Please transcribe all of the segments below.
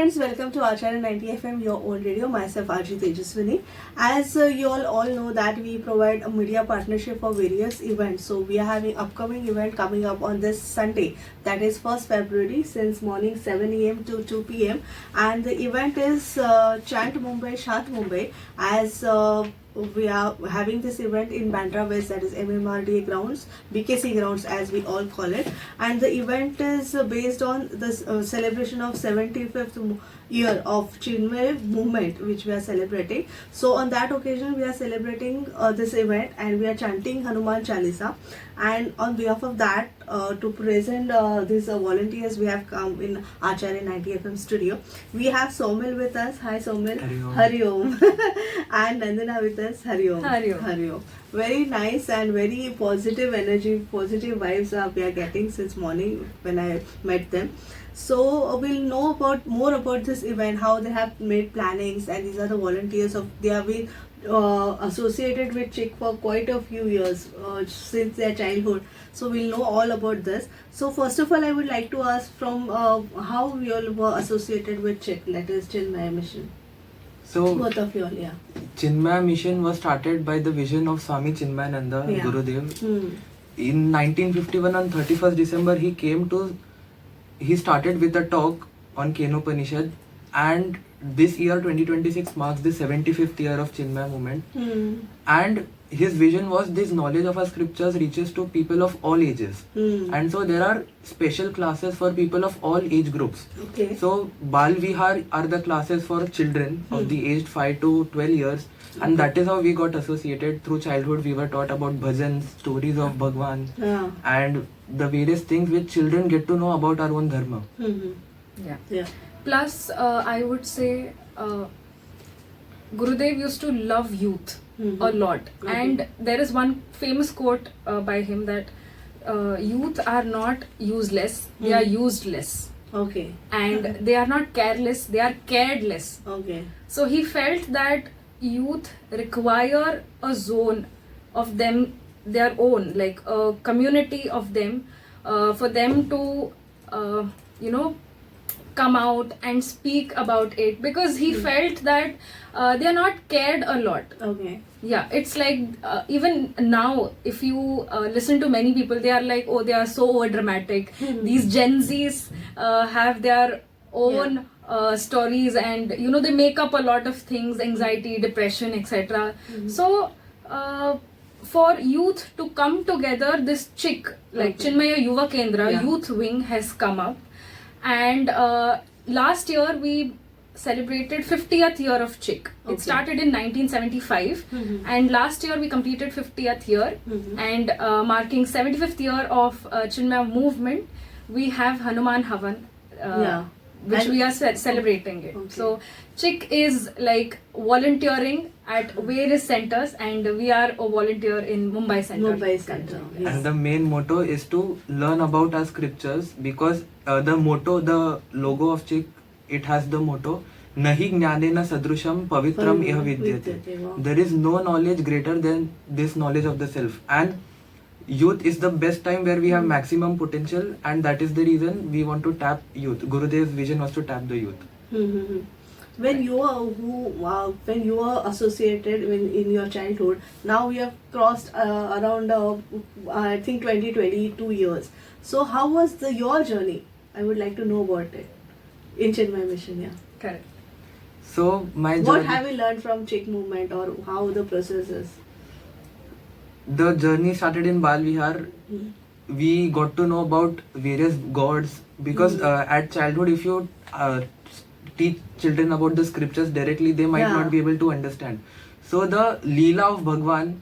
friends, welcome to Acharya 90 FM, your own radio. Myself, RJ Tejaswini. As you all know that we provide a media partnership for various events. So we are having upcoming event coming up on this Sunday, that is 1st February, since morning 7 a.m. to 2 p.m. And the event is Chant Mumbai, Shant Mumbai, as we are having this event in Bandra West, that is MMRDA grounds, BKC grounds as we all call it, and the event is based on the celebration of 75th year of Chinmay movement, which we are celebrating. So on that occasion we are celebrating this event, and we are chanting Hanuman Chalisa, and on behalf of that to present these volunteers, we have come in Acharya 90 FM studio. We have Somil with us. Hi Somil. Hari Om. And Nandana with us. Hari Om. Hari Om. Very nice and very positive energy, positive vibes we are getting since morning when I met them. So we'll know more about this event, how they have made plannings, and these are the volunteers they have been associated with CHIC for quite a few years, since their childhood. So we'll know all about this. So first of all, I would like to ask from how you all were associated with CHIC, that is Chinmaya Mission. So both of you all, yeah. Chinmaya Mission was started by the vision of Swami Chinmayananda, Yeah. Gurudev. In 1951, on 31st December, he started with a talk on Kenopanishad, and this year 2026 marks the 75th year of Chinmaya movement. And his vision was this knowledge of our scriptures reaches to people of all ages. And so there are special classes for people of all age groups. Okay. So Bal Vihar are the classes for children of the aged 5 to 12 years. And that is how we got associated. Through childhood we were taught about bhajans, stories of Bhagwan, and the various things which children get to know about our own dharma. Yeah. Plus, I would say Gurudev used to love youth a lot. And there is one famous quote by him that youth are not useless, they are used less. Okay. And they are not careless, they are cared less. Okay. So he felt that youth require a zone of them, their own, like a community of them, for them to, come out and speak about it, because he felt that they are not cared a lot. Okay. Yeah, it's like even now, if you listen to many people, they are like, oh, they are so over dramatic. These Gen Zs have their own stories, and they make up a lot of things, anxiety, depression, etc. So for youth to come together, this CHIC, like Chinmaya Yuva Kendra, youth wing has come up. And last year we celebrated 50th year of CHIC. It started in 1975, and last year we completed 50th year, and marking 75th year of Chinmaya movement, we have Hanuman Havan, which we are celebrating it. So CHIC is like volunteering at various centers, and we are a volunteer in Mumbai Center. Yes. And the main motto is to learn about our scriptures, because the logo of CHIC, it has the motto Nahi Jnanena Sadrusham Pavitram Iha Vidyate. There is no knowledge greater than this knowledge of the self. And youth is the best time where we have maximum potential, and that is the reason we want to tap youth. Gurudev's vision was to tap the youth. When you were associated in your childhood, now we have crossed around I think 22 years. So how was your journey? I would like to know about it in Chinmaya Mission. Yeah. Correct. So my journey, what have you learned from CHIC movement, or how the process is? The journey started in Bal Vihar. We got to know about various gods, because at childhood, if you teach children about the scriptures directly, they might not be able to understand. So the Leela of Bhagwan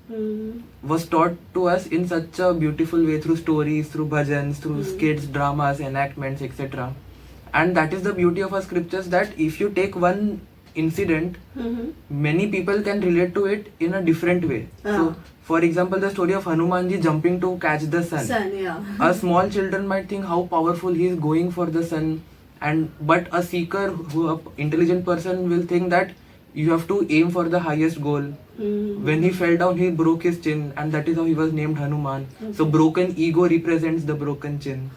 was taught to us in such a beautiful way, through stories, through bhajans, through skits, dramas, enactments, etc. And that is the beauty of our scriptures, that if you take one incident, many people can relate to it in a different way. So, for example, the story of Hanumanji jumping to catch the sun. A small children might think how powerful he is going for the sun, but a seeker, an intelligent person, will think that you have to aim for the highest goal. When he fell down, he broke his chin, and that is how he was named Hanuman. So broken ego represents the broken chin.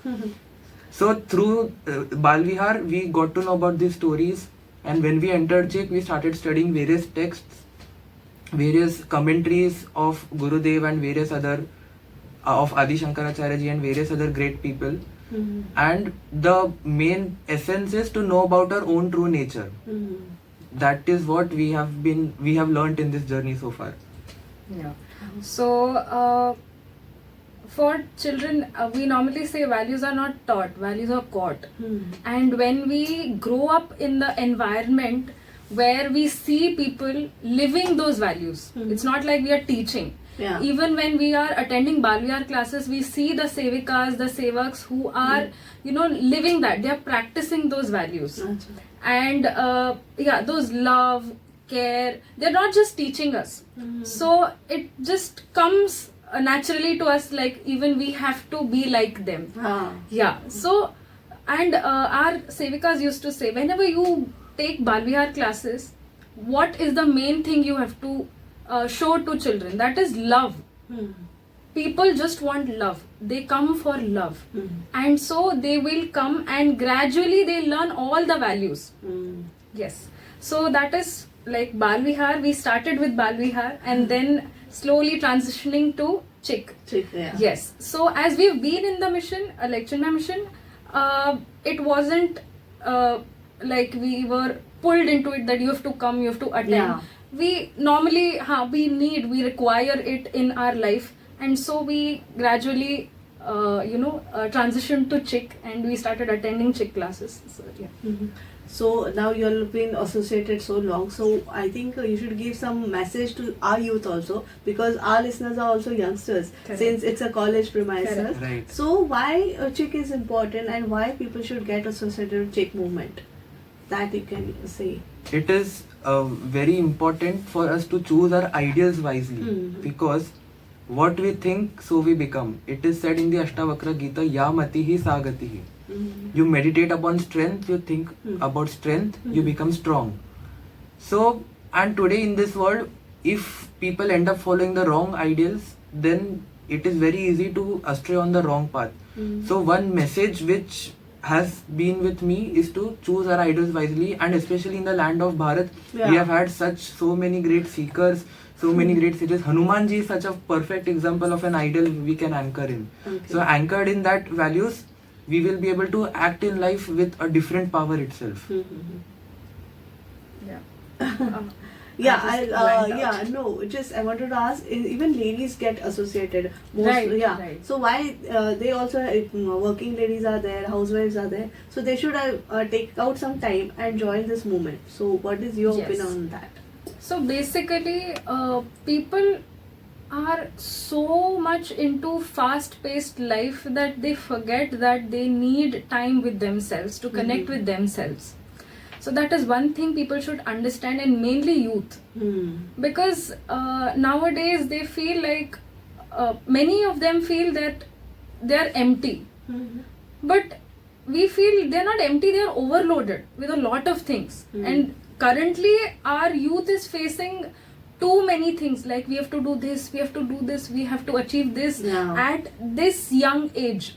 So through Bal Vihar, we got to know about these stories, and when we entered CHIC, we started studying various texts, various commentaries of Gurudev and various other of Adi Shankaracharya ji and various other great people. And the main essence is to know about our own true nature. That is what we have learnt in this journey so far. Yeah. So, for children, we normally say values are not taught, values are caught. And when we grow up in the environment where we see people living those values, it's not like we are teaching. Yeah. Even when we are attending Bal Vihar classes, we see the sevikas, the sevaks who are, living that. They are practicing those values. And those love, care, they're not just teaching us. So it just comes naturally to us, like even we have to be like them. Yeah. So, and our sevikas used to say, whenever you take Bal Vihar classes, what is the main thing you have to show to children? That is love. People just want love. They come for love. And so they will come and gradually they learn all the values. Yes. So that is like Bal Vihar. We started with Bal Vihar and then slowly transitioning to CHIC. Yeah. Yes. So as we've been in the mission, like Chinmay mission, it wasn't like we were pulled into it that you have to come, you have to attend. Yeah. We normally, we require it in our life, and so we gradually, transitioned to CHIC, and we started attending CHIC classes. So yeah. So now you've been associated so long, so I think you should give some message to our youth also, because our listeners are also youngsters. Correct. Since it's a college premises. Correct. Right. So why CHIC is important and why people should get associated with CHIC movement? That you can say. It is very important for us to choose our ideals wisely, because what we think, so we become. It is said in the Ashtavakra Gita, Ya matihi sagatihi. You meditate upon strength, you think about strength, you become strong. So, and today in this world, if people end up following the wrong ideals, then it is very easy to astray on the wrong path. So one message which has been with me is to choose our idols wisely, and especially in the land of Bharat, we have had so many great seekers, so many great sages. Hanuman ji is such a perfect example of an idol we can anchor in. So anchored in that values, we will be able to act in life with a different power itself. Yeah. I wanted to ask, even ladies get associated. Right. So why they also, working ladies are there, housewives are there, so they should take out some time and join this movement. So what is your Yes. opinion on that? So basically, people are so much into fast-paced life that they forget that they need time with themselves to connect with themselves. So that is one thing people should understand, and mainly youth. Because nowadays they feel like, many of them feel that they are empty. But we feel they're not empty, they are overloaded with a lot of things. And currently our youth is facing too many things, like we have to do this, we have to do this, we have to achieve this at this young age.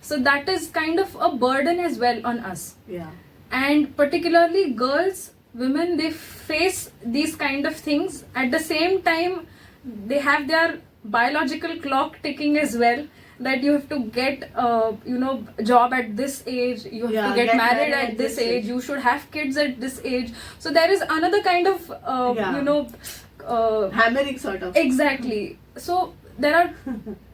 So that is kind of a burden as well on us. Yeah. And particularly girls, women, they face these kind of things. At the same time, they have their biological clock ticking as well, that you have to get job at this age, you have to get married at this age, you should have kids at this age. So there is another kind of hammering sort of. Exactly. So there are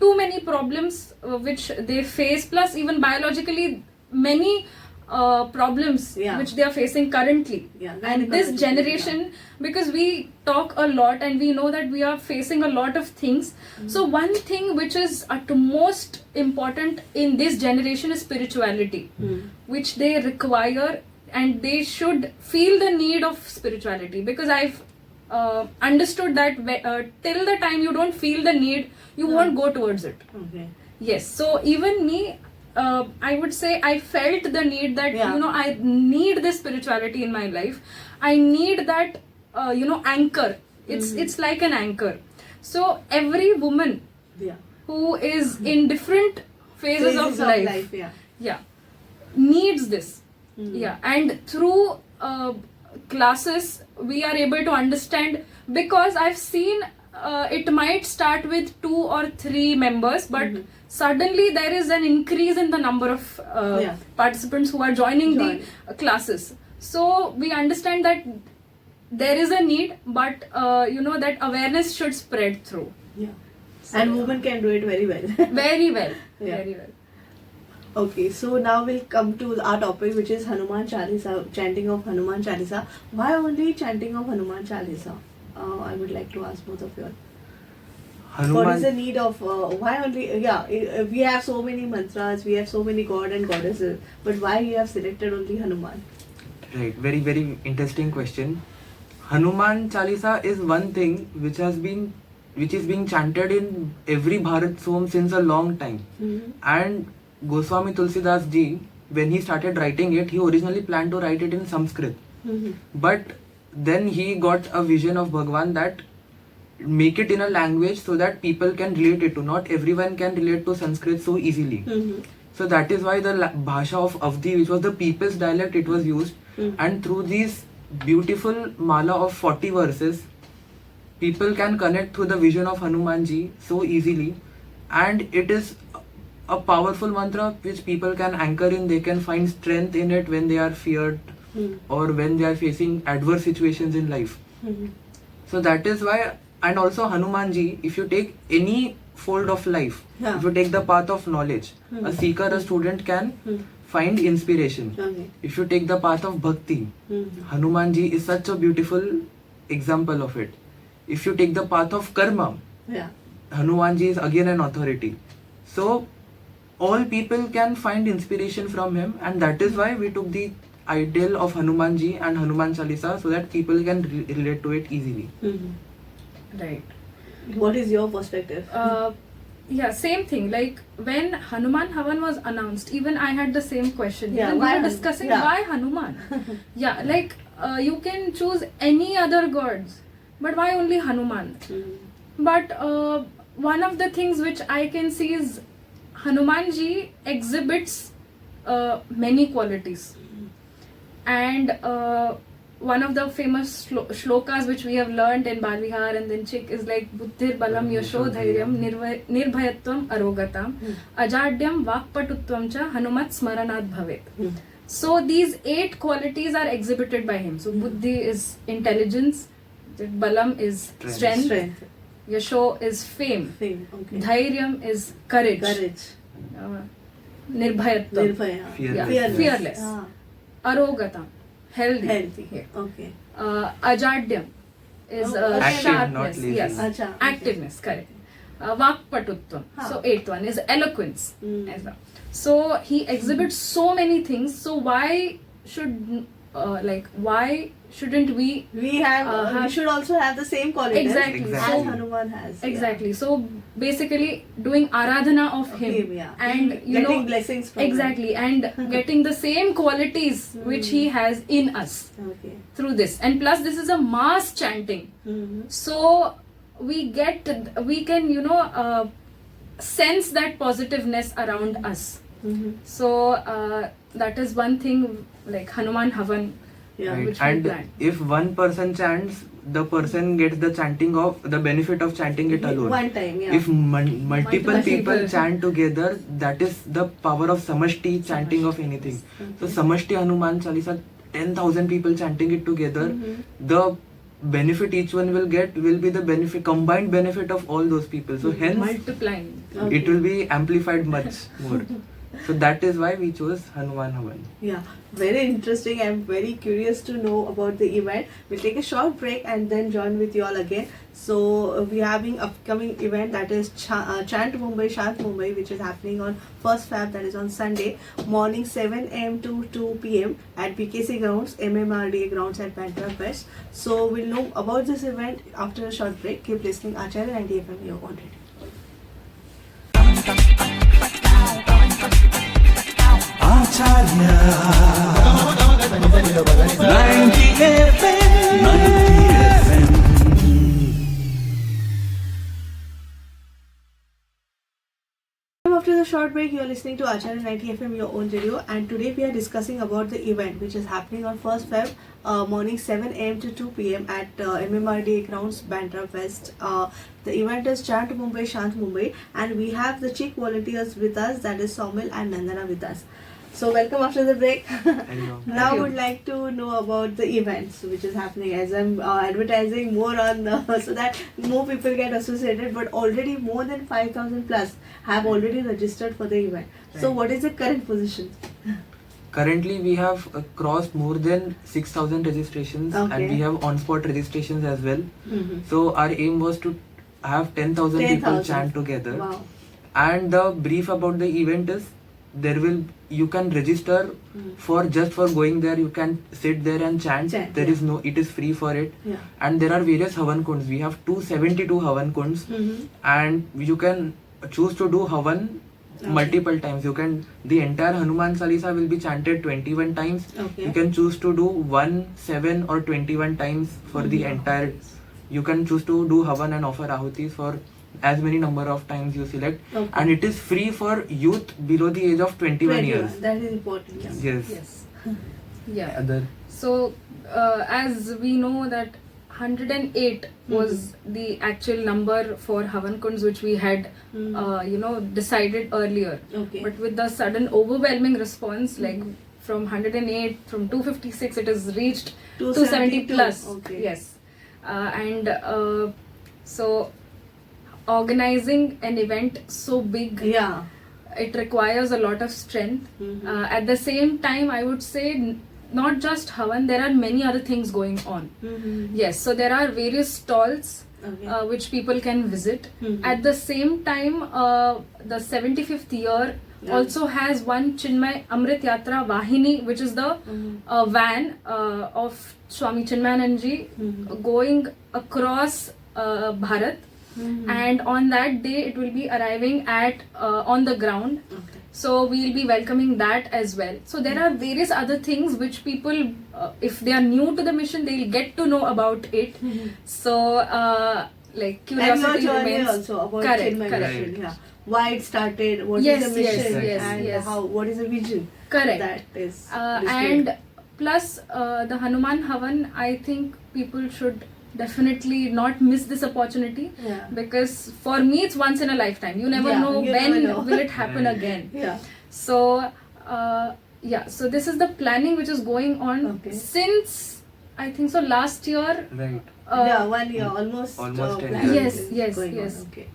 too many problems which they face, plus even biologically many problems which they are facing currently. And this generation, because we talk a lot and we know that we are facing a lot of things. So one thing which is most important in this generation is spirituality, which they require, and they should feel the need of spirituality. Because I've understood that till the time you don't feel the need, you won't go towards it. Yes. So even me, I would say I felt the need that I need this spirituality in my life. I need that anchor. It's like an anchor. So every woman who is in different phases of life, needs this. Yeah, and through classes we are able to understand, because I've seen it might start with 2 or 3 members, but suddenly there is an increase in the number of participants who are joining the classes. So we understand that there is a need, but that awareness should spread through. Yeah. And women can do it very well. Very well. Yeah. Very well. Okay, so now we'll come to our topic, which is Hanuman Chalisa, chanting of Hanuman Chalisa. Why only chanting of Hanuman Chalisa? I would like to ask both of you. What is the need of why only? We have so many mantras, we have so many god and goddesses, but why you have selected only Hanuman? Right, very very interesting question. Hanuman Chalisa is one thing which is being chanted in every Bharat home since a long time. And Goswami Tulsidas ji, when he started writing it, he originally planned to write it in Sanskrit. But then he got a vision of Bhagwan that make it in a language so that people can relate it to. Not everyone can relate to Sanskrit so easily. So that is why the Bhasha of Avdi, which was the people's dialect, it was used. And through these beautiful mala of 40 verses, people can connect through the vision of Hanumanji so easily. And it is a powerful mantra which people can anchor in. They can find strength in it when they are feared or when they are facing adverse situations in life. So that is why. And also Hanumanji, if you take any fold of life, if you take the path of knowledge, a seeker, a student can find inspiration. If you take the path of bhakti, Hanumanji is such a beautiful example of it. If you take the path of karma, Hanumanji is again an authority. So all people can find inspiration from him, and that is why we took the ideal of Hanumanji and Hanuman Chalisa so that people can relate to it easily. Right. What is your perspective? Yeah, same thing. Like when Hanuman Havan was announced, even I had the same question. Yeah, Even we why were discussing yeah. why Hanuman. Yeah, like you can choose any other gods, but why only Hanuman? But one of the things which I can see is Hanumanji exhibits many qualities, and one of the famous shlokas which we have learned in Bal Vihar and then Chik is like Buddhir Balam Yasho Dhairyam Nirbhayatvam Arogatam Ajadyam Vakpatutvam Cha Hanumat Smaranat Bhavet. So these 8 qualities are exhibited by him. So Buddhi is intelligence, Balam is strength. Yasho is fame. Okay. Dhairyam is courage. Nirbhayatvam. Fearless. Arogatam. Healthy. Yeah. Okay. Ajadyam is Active, sharpness. not lazy. Yes. Acha, okay. Activeness, correct. Vakpatutvam. So 8th one is eloquence. As well. So he exhibits so many things. So why should why shouldn't we? We should also have the same qualities Exactly. as So, Hanuman has. exactly. So basically doing aradhana of him and getting blessings from exactly and getting the same qualities which he has in us through this. And plus this is a mass chanting. So we can sense that positiveness around us. So that is one thing, like Hanuman Havan. Right. Which we And planned. if one person chants, the person gets the benefit of chanting it alone. One time, If multiple people chant together, that is the power of Samashti chanting of anything. So Samashti Hanuman Chalisa, 10,000 people chanting it together, the benefit each one will get will be the combined benefit of all those people. So hence Multiplying. it will be amplified much more. So that is why we chose Hanuman Havan. Yeah, very interesting. I'm very curious to know about the event. We'll take a short break and then join with you all again. So we're having upcoming event that is Chant Mumbai, Shant Mumbai, which is happening on 1st Feb, that is on Sunday, morning 7 a.m. to 2 p.m. at BKC grounds, MMRDA grounds at Bandra West. So we'll know about this event after a short break. Keep listening. Acharya 90 FM, you're on radio. Acharya 90 FM. After the short break. You're listening to Acharya 90 FM, your own radio, and today we are discussing about the event which is happening on 1st Feb, morning 7 a.m. to 2 p.m. at MMRDA grounds, Bandra West. The event is Chant Mumbai, Shant Mumbai, and we have the chic volunteers with us, that is Saumil and Nandana with us. So welcome after the break. Hello. Now would like to know about the events which is happening, as I'm advertising more on so that more people get associated, but already more than 5,000 plus have already registered for the event. So Right. what is the current position? Currently, we have crossed more than 6,000 registrations, Okay. and we have on-spot registrations as well. Mm-hmm. So our aim was to have 10,000 people 10,000. chant together. Wow. And the brief about the event is you can register for going there. You can sit there and chant. Chant, There yeah. is it is free for it. Yeah. And there are various Havan Kunds. We have 272 Havan Kunds, Mm-hmm. and you can choose to do Havan multiple times. The entire Hanuman Salisa will be chanted 21 times. Okay. You can choose to do 1, 7 or 21 times for the entire. You can choose to do Havan and offer Ahutis for as many number of times you select. Okay. And it is free for youth below the age of 21 years. That is important. Yes. Yes. Yes. Yeah. Other So, as we know that 108 was the actual number for Havan Kunds which we had, decided earlier. Okay. But with the sudden overwhelming response, like from 108, from 256, it has reached 270 plus. Okay. Yes. So organizing an event so big, Yeah. it requires a lot of strength. Mhm. At the same time, I would say not just Havan, there are many other things going on. Mm-hmm. Yes, so there are various stalls Okay. which people can visit. Mhm. At the same time, the 75th year Yeah. also has one Chinmay Amrit Yatra Vahini, which is the van of Swami Chinmayananji Mhm. going across Bharat. Mhm. And on that day it will be arriving at on the ground, Okay. so we'll be welcoming that as well. So there are various other things which people, if they are new to the mission, they'll get to know about it. So like And curiosity your journey remains. also about Correct, Chinmay correct. mission. Yeah. Why it started, what is Yes, the mission, yes, yes, and yes. what is the vision Correct. that is And plus the Hanuman Havan, I think people should definitely not miss this opportunity, Yeah. because for me it's once in a lifetime. You never Yeah, know you when never know. will it happen Right. again. Yeah. So so this is the planning which is going on Okay. since, I think so, last year. right. Yeah, 1 year, almost. Almost 10 planning years. is Yes, going on. yes. Okay.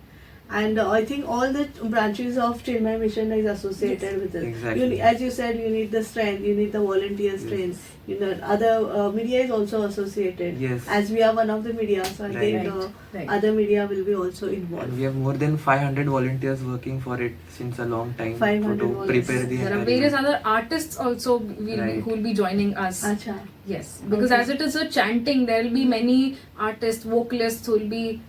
And I think all the branches of Chinmay Mission is associated with it. Exactly. As you said, you need the strength, you need the volunteer strength. You know, other media is also associated. Yes. As we are one of the media, so I Right. think Right. other media will be also And involved. we have more than 500 volunteers working for it since a long time 500 to prepare the There are entire various event. other artists also Right. who will be joining us. Acha. Yes, because Okay. as it is a chanting, there will be many artists, vocalists who will be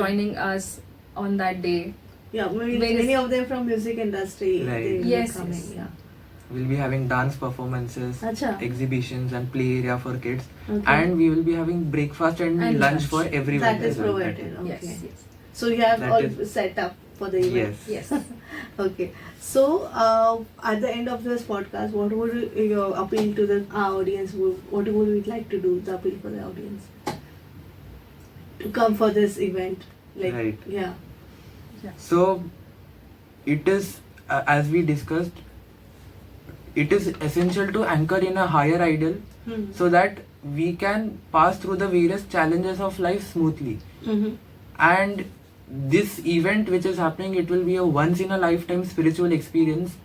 joining us on that day. Yeah, Various- many of them from music industry. Right. They will Yes, be coming. yes. Yeah. We'll be having dance performances, Acha. exhibitions and play area for kids. Okay. And we will be having breakfast and, And lunch lunch. for everyone. That is as well. provided. Okay. Yes, yes. So you have That all is- set up for the event. Yes. Yes. Okay. So at the end of this podcast, what would you appeal to the our audience? What would we like to do? The appeal for the audience to come for this event. Like Right. yeah. So, it is, as we discussed, it is essential to anchor in a higher ideal Hmm. so that we can pass through the various challenges of life smoothly. Mm-hmm. And this event which is happening, it will be a once in a lifetime spiritual experience.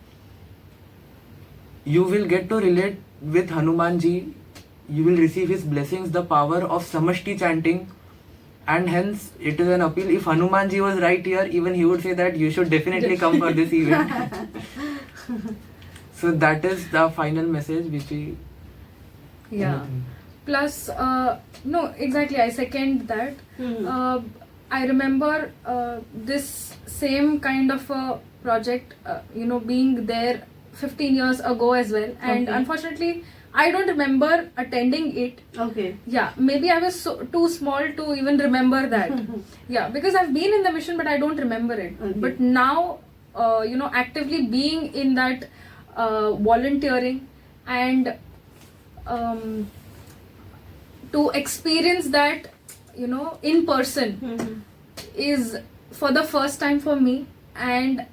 You will get to relate with Hanumanji. You will receive his blessings, the power of Samashti chanting. And hence, it is an appeal. If Hanumanji was right here, even he would say that you should definitely come for this event. So that is the final message which we... Yeah. Plus, no, exactly, I second that. Hmm. I remember this same kind of a project, being there 15 years ago as well. And Okay. unfortunately, I don't remember attending it. Okay. Yeah, maybe I was too small to even remember that. Yeah, because I've been in the mission, but I don't remember it. Okay. But now, actively being in that volunteering and um, to experience that in person is for the first time for me, and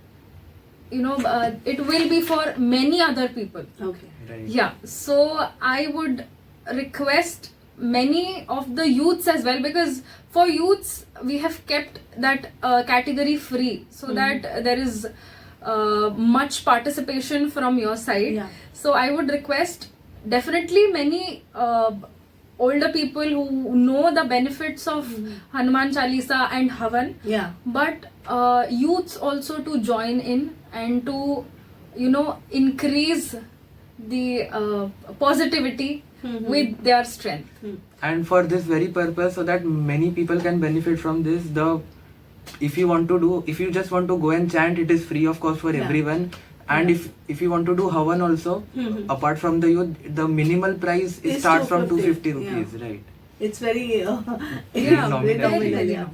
it will be for many other people. Okay. Right. Yeah, so I would request many of the youths as well, because for youths we have kept that category free so that there is much participation from your side. Yeah. So I would request definitely many older people who know the benefits of Hanuman Chalisa and Havan, Yeah. but youths also to join in and to increase the positivity with their strength. And for this very purpose, so that many people can benefit from this, if you just want to go and chant, it is free of cost for Yeah. everyone. And if you want to do Havan also, apart from the youth, the minimal price Is starts from 250, 250 rupees, right? It's very Yeah, nominal. nominal, very yeah.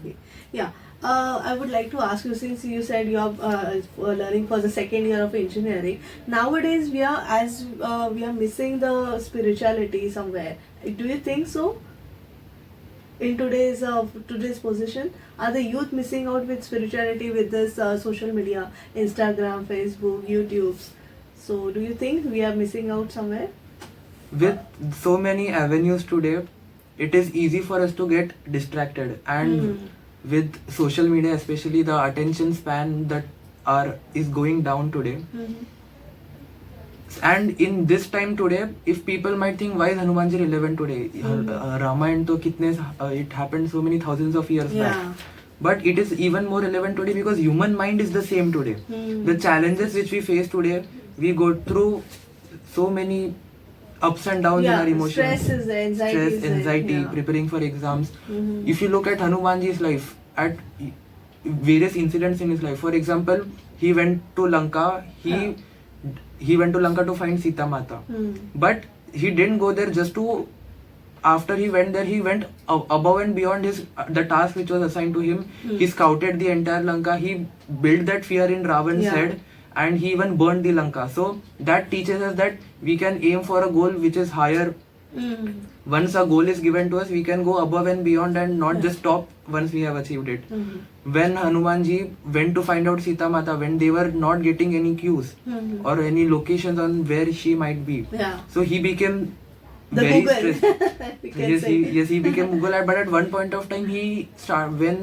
Yeah. I would like to ask you, since you said you are learning for the second year of engineering, nowadays we are missing the spirituality somewhere. Do you think so? In today's position, are the youth missing out with spirituality with this social media, Instagram, Facebook, YouTube? So do you think we are missing out somewhere? With so many avenues today, it is easy for us to get distracted, and with social media especially, the attention span is going down today. And in this time today, if people might think, why is Hanumanji relevant today? Ramayana to it happened so many thousands of years Yeah. back. But it is even more relevant today because human mind is the same today. The challenges which we face today, we go through so many ups and downs in our emotions. Stress is there, anxiety is there, anxiety, yeah. preparing for exams. If you look at Hanumanji's life, at various incidents in his life, for example, he went to Lanka. He went to Lanka to find Sita Mata, but he didn't go there just to. After he went there, he went above and beyond the task which was assigned to him. He scouted the entire Lanka. He built that fear in Ravan's head, and he even burned the Lanka. So that teaches us that we can aim for a goal which is higher. Once a goal is given to us, we can go above and beyond and not just stop once we have achieved it. When Hanumanji went to find out Sita Mata, when they were not getting any cues or any locations on where she might be, Yeah. so he became The very Google. stressed. We can Yes, say. he became Mughal. But at one point of time, when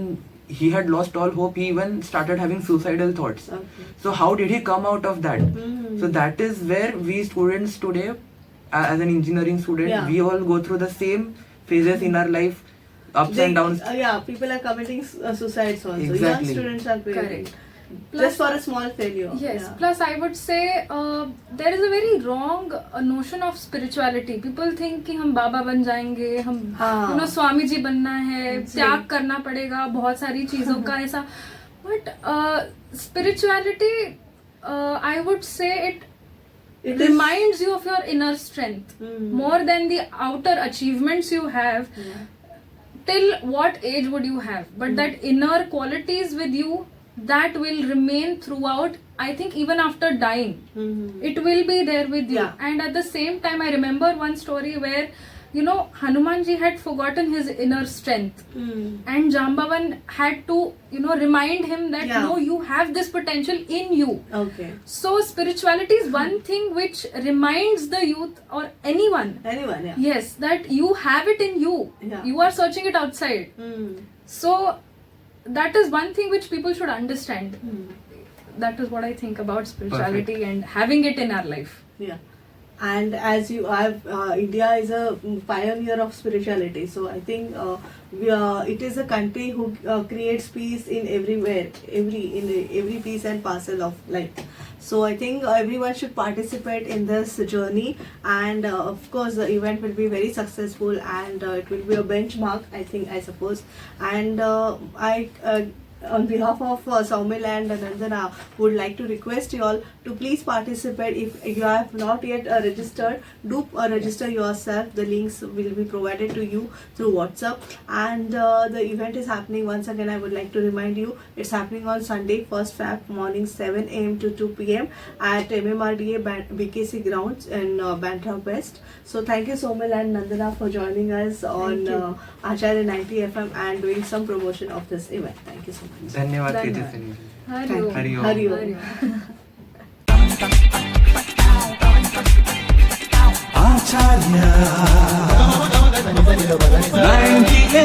he had lost all hope, he even started having suicidal thoughts. Okay. So how did he come out of that? So that is where we students today, as an engineering student, Yeah. we all go through the same phases in our life, ups and downs. Yeah, people are committing suicides also. Young Exactly. students are doing Correct. it. Plus- Just for a small failure. Yes. Yeah. Plus, I would say there is a very wrong notion of spirituality. People think कि हम बाबा बन जाएंगे, हम हाँ. स्वामी जी बनना है, जी. त्याग करना पड़ेगा बहुत सारी चीजों का ऐसा. But spirituality, I would say it is- reminds you of your inner strength more than the outer achievements you have. Yeah. Till what age would you have? But that inner qualities with you, that will remain throughout. I think even after dying, it will be there with you. Yeah. And at the same time, I remember one story where Hanumanji had forgotten his inner strength, and Jambavan had to remind him that Yeah. no, you have this potential in you. Okay. So spirituality is one thing which reminds the youth or anyone, Anyone, yeah. yes, that you have it in you. Yeah. You are searching it outside. So that is one thing which people should understand. That is what I think about spirituality and having it in our life. Yeah. And as you have, India is a pioneer of spirituality. So I think it is a country who creates peace in everywhere, every piece and parcel of life. So I think everyone should participate in this journey, and of course the event will be very successful, and it will be a benchmark, I suppose. And on behalf of Saumil and Nandana, would like to request you all to please participate. If you have not yet registered, do register yourself. The links will be provided to you through WhatsApp. And the event is happening, once again I would like to remind you, it's happening on Sunday, 1st Feb, morning 7 a.m. to 2 p.m. at MMRDA BKC grounds in Bandra West. So thank you Saumil and Nandana for joining us on Acharya 90 FM and doing some promotion of this event. Thank you so much. धन्यवाद धन्यवाद. तेजस्विनी जी. Hari Om. Hari Om. Hari Om. Hari Om. Acharya 90